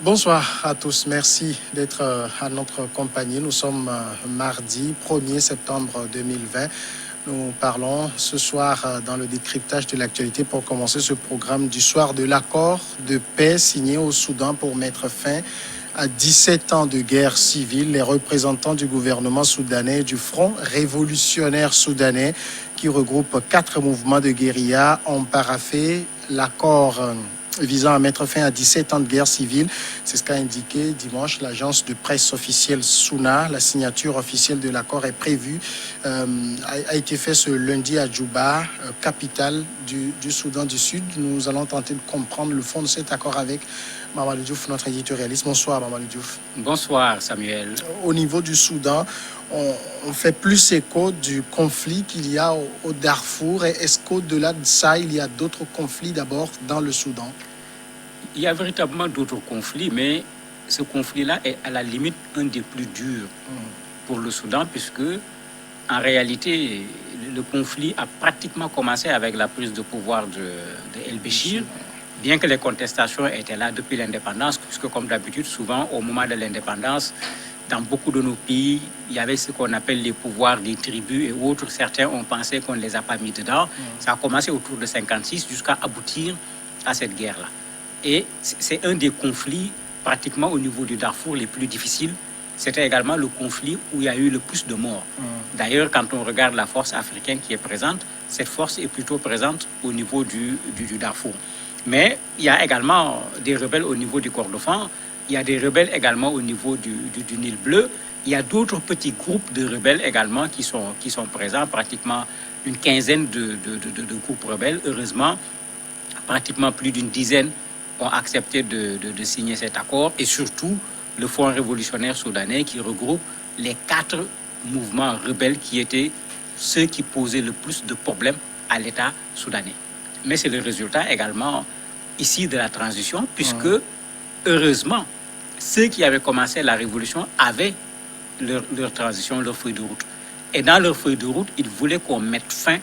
Bonsoir à tous, merci d'être à notre compagnie. Nous sommes mardi 1er septembre 2020. Nous parlons ce soir dans le décryptage de l'actualité pour commencer ce programme du soir de l'accord de paix signé au Soudan pour mettre fin à 17 ans de guerre civile. Les représentants du gouvernement soudanais et du Front révolutionnaire soudanais, qui regroupe 4 mouvements de guérilla, ont paraphé l'accord visant à mettre fin à 17 ans de guerre civile. C'est ce qu'a indiqué dimanche l'agence de presse officielle SUNA. La signature officielle de l'accord est prévue, a été faite ce lundi à Djouba, capitale du Soudan du Sud. Nous allons tenter de comprendre le fond de cet accord avec Mamadou Diouf, notre éditorialiste. Bonsoir Mamadou Diouf. Bonsoir Samuel. Au niveau du Soudan, on fait plus écho du conflit qu'il y a au Darfour. Et est-ce qu'au-delà de ça, il y a d'autres conflits d'abord dans le Soudan? Il y a véritablement d'autres conflits, mais ce conflit-là est à la limite un des plus durs pour le Soudan, puisque en réalité, le conflit a pratiquement commencé avec la prise de pouvoir de El-Béchir, bien que les contestations étaient là depuis l'indépendance, puisque comme d'habitude, souvent au moment de l'indépendance, dans beaucoup de nos pays, il y avait ce qu'on appelle les pouvoirs des tribus et autres. Certains ont pensé qu'on ne les a pas mis dedans. Ça a commencé autour de 56 jusqu'à aboutir à cette guerre-là. Et c'est un des conflits pratiquement au niveau du Darfour les plus difficiles. C'était également le conflit où il y a eu le plus de morts. D'ailleurs, quand on regarde la force africaine qui est présente, cette force est plutôt présente au niveau du Darfour. Mais il y a également des rebelles au niveau du Kordofan. Il y a des rebelles également au niveau du Nil Bleu. Il y a d'autres petits groupes de rebelles également qui sont présents, pratiquement une quinzaine de groupes rebelles. Heureusement, pratiquement plus d'une dizaine ont accepté de signer cet accord. Et surtout, le Front révolutionnaire soudanais qui regroupe les 4 mouvements rebelles qui étaient ceux qui posaient le plus de problèmes à l'État soudanais. Mais c'est le résultat également ici de la transition, puisque heureusement, ceux qui avaient commencé la révolution avaient leur transition, leur feuille de route. Et dans leur feuille de route, ils voulaient qu'on mette fin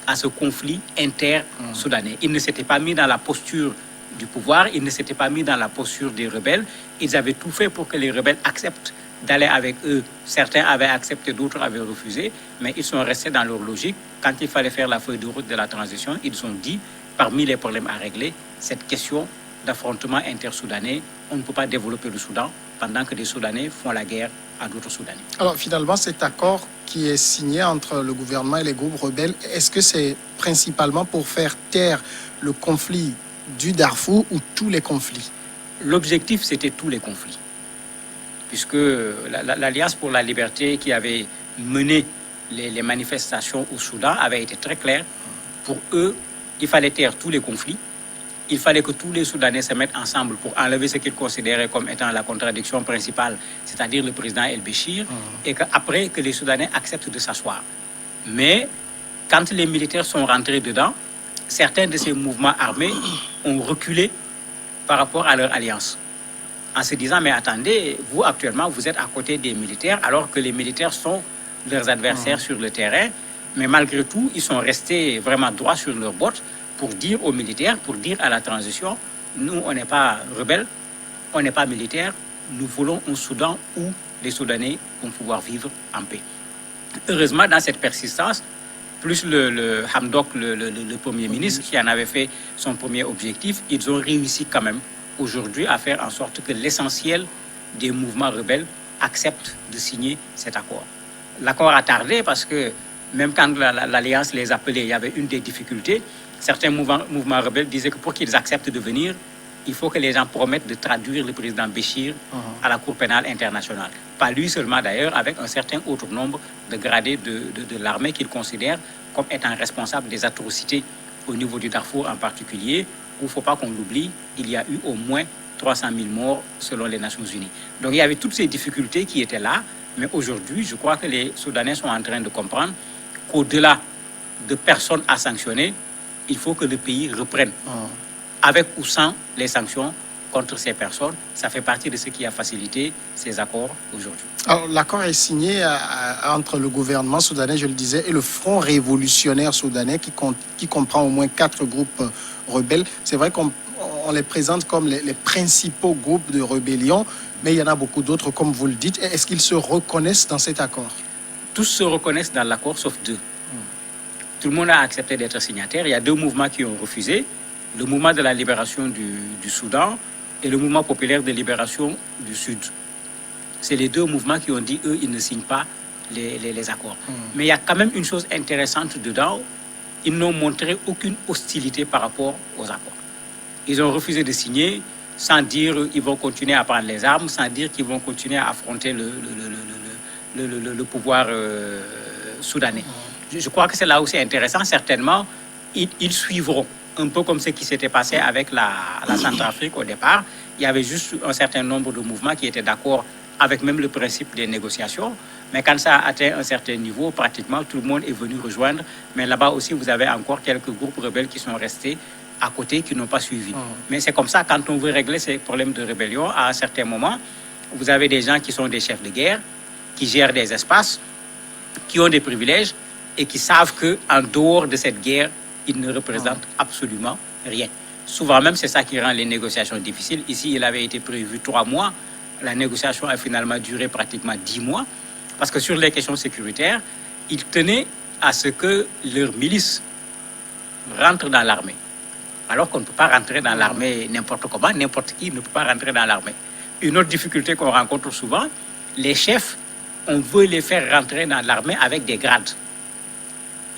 à ce conflit inter-soudanais. Ils ne s'étaient pas mis dans la posture du pouvoir, ils ne s'étaient pas mis dans la posture des rebelles. Ils avaient tout fait pour que les rebelles acceptent d'aller avec eux. Certains avaient accepté, d'autres avaient refusé, mais ils sont restés dans leur logique. Quand il fallait faire la feuille de route de la transition, ils ont dit, parmi les problèmes à régler, cette question d'affrontement intersoudanais. On ne peut pas développer le Soudan pendant que des Soudanais font la guerre à d'autres Soudanais. Alors finalement, cet accord qui est signé entre le gouvernement et les groupes rebelles, est-ce que c'est principalement pour faire taire le conflit du Darfour ou tous les conflits? L'objectif, c'était tous les conflits. Puisque l'Alliance pour la liberté qui avait mené les manifestations au Soudan avait été très claire. Pour eux, il fallait taire tous les conflits. Il fallait que tous les Soudanais se mettent ensemble pour enlever ce qu'ils considéraient comme étant la contradiction principale, c'est-à-dire le président El-Béchir, et qu'après que les Soudanais acceptent de s'asseoir. Mais quand les militaires sont rentrés dedans, certains de ces mouvements armés ont reculé par rapport à leur alliance, en se disant, mais attendez, vous actuellement, vous êtes à côté des militaires, alors que les militaires sont leurs adversaires sur le terrain, mais malgré tout, ils sont restés vraiment droits sur leurs bottes, pour dire aux militaires, pour dire à la transition, nous, on n'est pas rebelles, on n'est pas militaires, nous voulons un Soudan où les Soudanais vont pouvoir vivre en paix. Heureusement, dans cette persistance, plus le Hamdok, le Premier ministre, qui en avait fait son premier objectif, ils ont réussi quand même aujourd'hui à faire en sorte que l'essentiel des mouvements rebelles acceptent de signer cet accord. L'accord a tardé parce que même quand l'Alliance les appelait, il y avait une des difficultés. Certains mouvements rebelles disaient que pour qu'ils acceptent de venir, il faut que les gens promettent de traduire le président Béchir à la Cour pénale internationale. Pas lui seulement d'ailleurs, avec un certain autre nombre de gradés de l'armée qu'ils considèrent comme étant responsables des atrocités au niveau du Darfour en particulier, où il ne faut pas qu'on l'oublie, il y a eu au moins 300 000 morts selon les Nations Unies. Donc il y avait toutes ces difficultés qui étaient là, mais aujourd'hui, je crois que les Soudanais sont en train de comprendre qu'au-delà de personnes à sanctionner, il faut que le pays reprenne, avec ou sans les sanctions contre ces personnes. Ça fait partie de ce qui a facilité ces accords aujourd'hui. Alors, l'accord est signé entre le gouvernement soudanais, je le disais, et le Front révolutionnaire soudanais qui comprend au moins 4 groupes rebelles. C'est vrai qu'on on les présente comme les principaux groupes de rébellion, mais il y en a beaucoup d'autres, comme vous le dites. Est-ce qu'ils se reconnaissent dans cet accord? Tous se reconnaissent dans l'accord, sauf deux. Tout le monde a accepté d'être signataire. Il y a deux mouvements qui ont refusé. Le mouvement de la libération du Soudan et le mouvement populaire de libération du Sud. C'est les deux mouvements qui ont dit, eux, ils ne signent pas les accords. Mais il y a quand même une chose intéressante dedans. Ils n'ont montré aucune hostilité par rapport aux accords. Ils ont refusé de signer sans dire qu'ils vont continuer à prendre les armes, sans dire qu'ils vont continuer à affronter le pouvoir soudanais. Je crois que c'est là où c'est intéressant. Certainement, ils suivront. Un peu comme ce qui s'était passé avec la Centrafrique au départ. Il y avait juste un certain nombre de mouvements qui étaient d'accord avec même le principe des négociations. Mais quand ça a atteint un certain niveau, pratiquement tout le monde est venu rejoindre. Mais là-bas aussi, vous avez encore quelques groupes rebelles qui sont restés à côté, qui n'ont pas suivi. Mais c'est comme ça, quand on veut régler ces problèmes de rébellion, à un certain moment, vous avez des gens qui sont des chefs de guerre, qui gèrent des espaces, qui ont des privilèges et qui savent qu'en dehors de cette guerre, ils ne représentent absolument rien. Souvent même, c'est ça qui rend les négociations difficiles. Ici, il avait été prévu 3 mois. La négociation a finalement duré pratiquement 10 mois. Parce que sur les questions sécuritaires, ils tenaient à ce que leurs milices rentrent dans l'armée. Alors qu'on ne peut pas rentrer dans l'armée n'importe comment, n'importe qui ne peut pas rentrer dans l'armée. Une autre difficulté qu'on rencontre souvent, les chefs, on veut les faire rentrer dans l'armée avec des grades.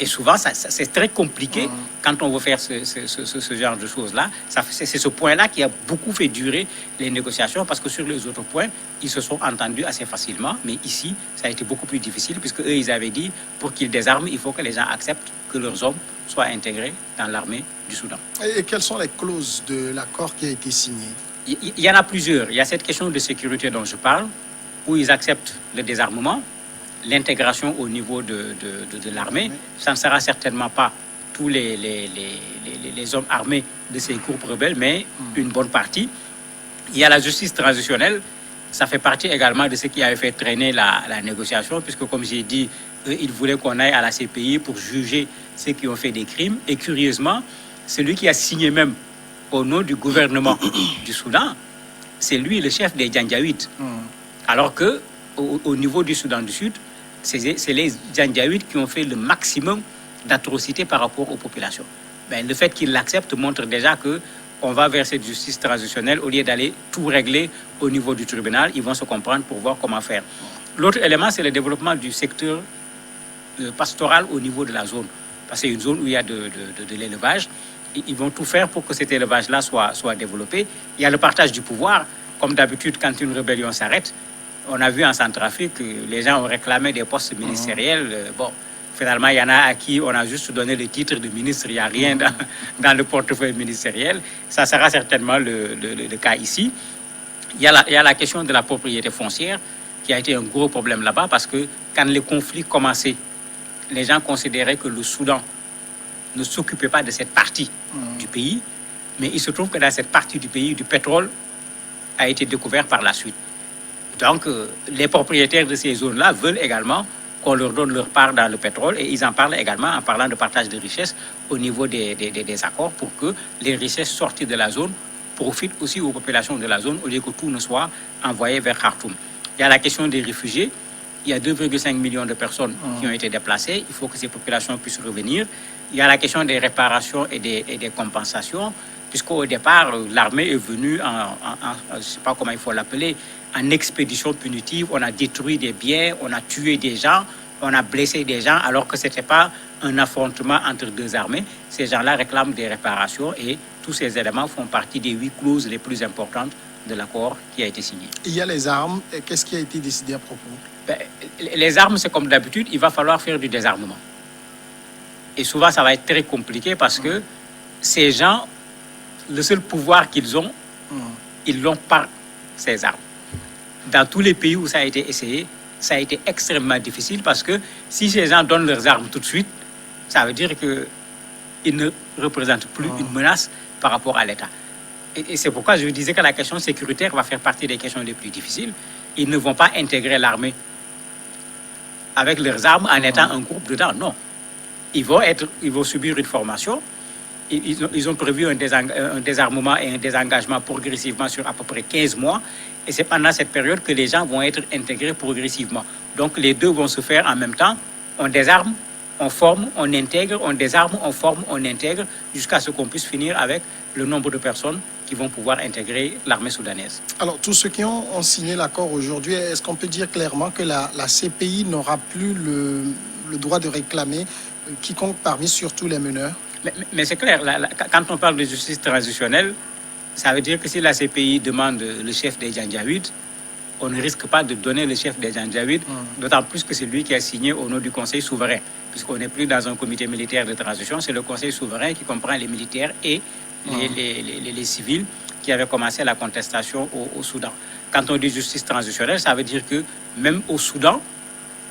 Et souvent, c'est très compliqué quand on veut faire ce genre de choses-là. C'est ce point-là qui a beaucoup fait durer les négociations parce que sur les autres points, ils se sont entendus assez facilement. Mais ici, ça a été beaucoup plus difficile puisque eux, ils avaient dit pour qu'ils désarment, il faut que les gens acceptent que leurs hommes soient intégrés dans l'armée du Soudan. Et quelles sont les clauses de l'accord qui a été signé? Il y en a plusieurs. Il y a cette question de sécurité dont je parle, où ils acceptent le désarmement, l'intégration au niveau de l'armée. Ça ne sera certainement pas tous les hommes armés de ces groupes rebelles, mais une bonne partie. Il y a la justice transitionnelle. Ça fait partie également de ce qui avait fait traîner la négociation, puisque comme j'ai dit, eux, ils voulaient qu'on aille à la CPI pour juger ceux qui ont fait des crimes. Et curieusement, celui qui a signé même au nom du gouvernement du Soudan, c'est lui le chef des Janjaouites. Alors que au niveau du Soudan du Sud, c'est les Janjaouites qui ont fait le maximum d'atrocités par rapport aux populations. Ben, le fait qu'ils l'acceptent montre déjà qu'on va vers cette justice transitionnelle au lieu d'aller tout régler au niveau du tribunal. Ils vont se comprendre pour voir comment faire. L'autre élément, c'est le développement du secteur pastoral au niveau de la zone. Parce que c'est une zone où il y a de l'élevage. Ils vont tout faire pour que cet élevage-là soit développé. Il y a le partage du pouvoir. Comme d'habitude, quand une rébellion s'arrête, on a vu en Centrafrique que les gens ont réclamé des postes ministériels. Bon, finalement, il y en a à qui on a juste donné le titre de ministre. Il n'y a rien dans le portefeuille ministériel. Ça sera certainement le cas ici. Il y a la question de la propriété foncière qui a été un gros problème là-bas parce que quand les conflits commençaient, les gens considéraient que le Soudan ne s'occupait pas de cette partie du pays, mais il se trouve que dans cette partie du pays, du pétrole a été découvert par la suite. Donc, les propriétaires de ces zones-là veulent également qu'on leur donne leur part dans le pétrole et ils en parlent également en parlant de partage de richesses au niveau des accords pour que les richesses sorties de la zone profitent aussi aux populations de la zone au lieu que tout ne soit envoyé vers Khartoum. Il y a la question des réfugiés. Il y a 2,5 millions de personnes qui ont été déplacées. Il faut que ces populations puissent revenir. Il y a la question des réparations et des compensations, puisqu'au départ, l'armée est venue je ne sais pas comment il faut l'appeler, en expédition punitive. On a détruit des biens, on a tué des gens, on a blessé des gens, alors que ce n'était pas un affrontement entre deux armées. Ces gens-là réclament des réparations et tous ces éléments font partie des 8 clauses les plus importantes de l'accord qui a été signé. Il y a les armes. Qu'est-ce qui a été décidé à propos? Les armes, c'est comme d'habitude, il va falloir faire du désarmement. Et souvent, ça va être très compliqué parce que ces gens, le seul pouvoir qu'ils ont, ils l'ont par ces armes. Dans tous les pays où ça a été essayé, ça a été extrêmement difficile parce que si ces gens donnent leurs armes tout de suite, ça veut dire qu'ils ne représentent plus une menace par rapport à l'État. Et c'est pourquoi je disais que la question sécuritaire va faire partie des questions les plus difficiles. Ils ne vont pas intégrer l'armée avec leurs armes en étant un groupe dedans, non. Ils vont subir une formation ils ont prévu un désarmement et un désengagement progressivement sur à peu près 15 mois. Et c'est pendant cette période que les gens vont être intégrés progressivement. Donc les deux vont se faire en même temps. On désarme, on forme, on intègre, on désarme, on forme, on intègre, jusqu'à ce qu'on puisse finir avec le nombre de personnes qui vont pouvoir intégrer l'armée soudanaise. Alors, tous ceux qui ont signé l'accord aujourd'hui, est-ce qu'on peut dire clairement que la CPI n'aura plus le droit de réclamer quiconque parmi surtout les meneurs? Mais c'est clair, quand on parle de justice transitionnelle, ça veut dire que si la CPI demande le chef des Janjaouides, on ne risque pas de donner le chef des Janjaouides, d'autant plus que c'est lui qui a signé au nom du Conseil souverain, puisqu'on n'est plus dans un comité militaire de transition, c'est le Conseil souverain qui comprend les militaires et les civils qui avaient commencé la contestation au Soudan. Quand on dit justice transitionnelle, ça veut dire que même au Soudan,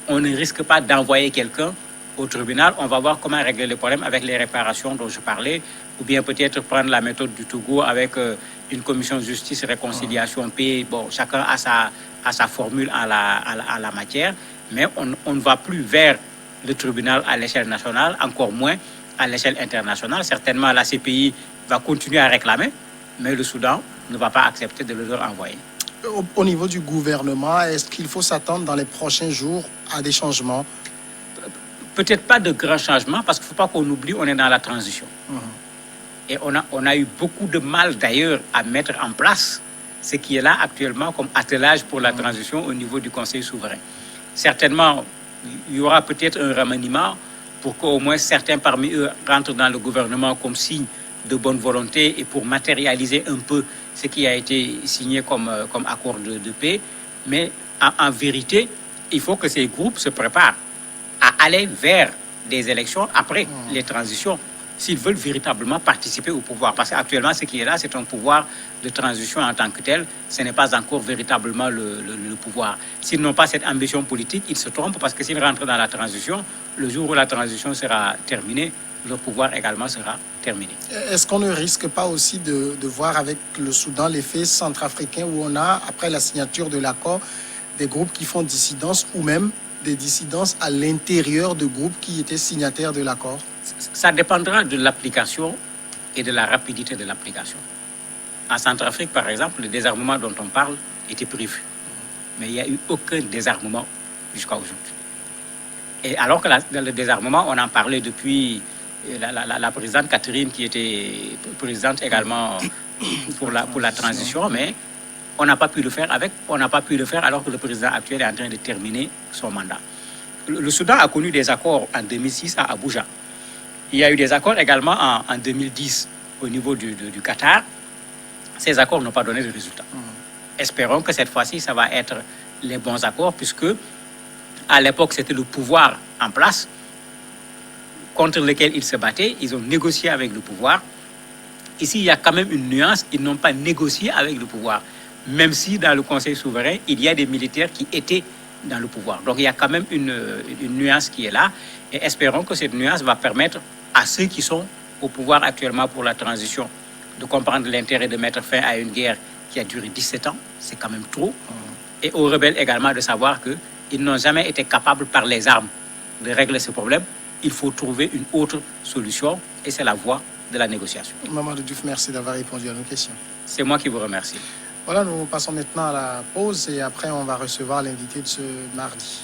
on ne risque pas d'envoyer quelqu'un au tribunal. On va voir comment régler le problème avec les réparations dont je parlais, ou bien peut-être prendre la méthode du Togo avec une commission de justice, réconciliation, paix. Bon, chacun a sa formule à la matière, mais on ne va plus vers le tribunal à l'échelle nationale, encore moins à l'échelle internationale. Certainement, la CPI va continuer à réclamer, mais le Soudan ne va pas accepter de le leur envoyer. Au niveau du gouvernement, est-ce qu'il faut s'attendre dans les prochains jours à des changements? Peut-être pas de grands changements, parce qu'il ne faut pas qu'on oublie, on est dans la transition. Et on a eu beaucoup de mal d'ailleurs à mettre en place ce qui est là actuellement comme attelage pour la transition au niveau du Conseil souverain. Certainement, il y aura peut-être un remaniement pour qu'au moins certains parmi eux rentrent dans le gouvernement comme signe de bonne volonté et pour matérialiser un peu ce qui a été signé comme accord de paix. Mais en vérité, il faut que ces groupes se préparent à aller vers des élections après les transitions, s'ils veulent véritablement participer au pouvoir. Parce qu'actuellement, ce qui est là, c'est un pouvoir de transition en tant que tel. Ce n'est pas encore véritablement le pouvoir. S'ils n'ont pas cette ambition politique, ils se trompent, parce que s'ils rentrent dans la transition, le jour où la transition sera terminée, leur pouvoir également sera terminé. Est-ce qu'on ne risque pas aussi de voir avec le Soudan l'effet centrafricain, où on a, après la signature de l'accord, des groupes qui font dissidence, ou même des dissidences à l'intérieur de groupes qui étaient signataires de l'accord? Ça dépendra de l'application et de la rapidité de l'application. En Centrafrique, par exemple, le désarmement dont on parle était prévu. Mais il n'y a eu aucun désarmement jusqu'à aujourd'hui. Et alors que le désarmement, on en parlait depuis la présidente Catherine, qui était présidente également pour la transition, mais on n'a pas pu le faire alors que le président actuel est en train de terminer son mandat. Le Soudan a connu des accords en 2006 à Abuja. Il y a eu des accords également en 2010 au niveau du Qatar. Ces accords n'ont pas donné de résultat. Espérons que cette fois-ci, ça va être les bons accords, puisque à l'époque, c'était le pouvoir en place contre lequel ils se battaient. Ils ont négocié avec le pouvoir. Ici, il y a quand même une nuance. Ils n'ont pas négocié avec le pouvoir, même si dans le Conseil souverain, il y a des militaires qui étaient dans le pouvoir. Donc, il y a quand même une nuance qui est là. Et espérons que cette nuance va permettre à ceux qui sont au pouvoir actuellement pour la transition de comprendre l'intérêt de mettre fin à une guerre qui a duré 17 ans. C'est quand même trop. Et aux rebelles également de savoir qu'ils n'ont jamais été capables par les armes de régler ce problème. Il faut trouver une autre solution, et c'est la voie de la négociation. Mamadou Diouf, merci d'avoir répondu à nos questions. C'est moi qui vous remercie. Voilà, nous passons maintenant à la pause, et après on va recevoir l'invité de ce mardi.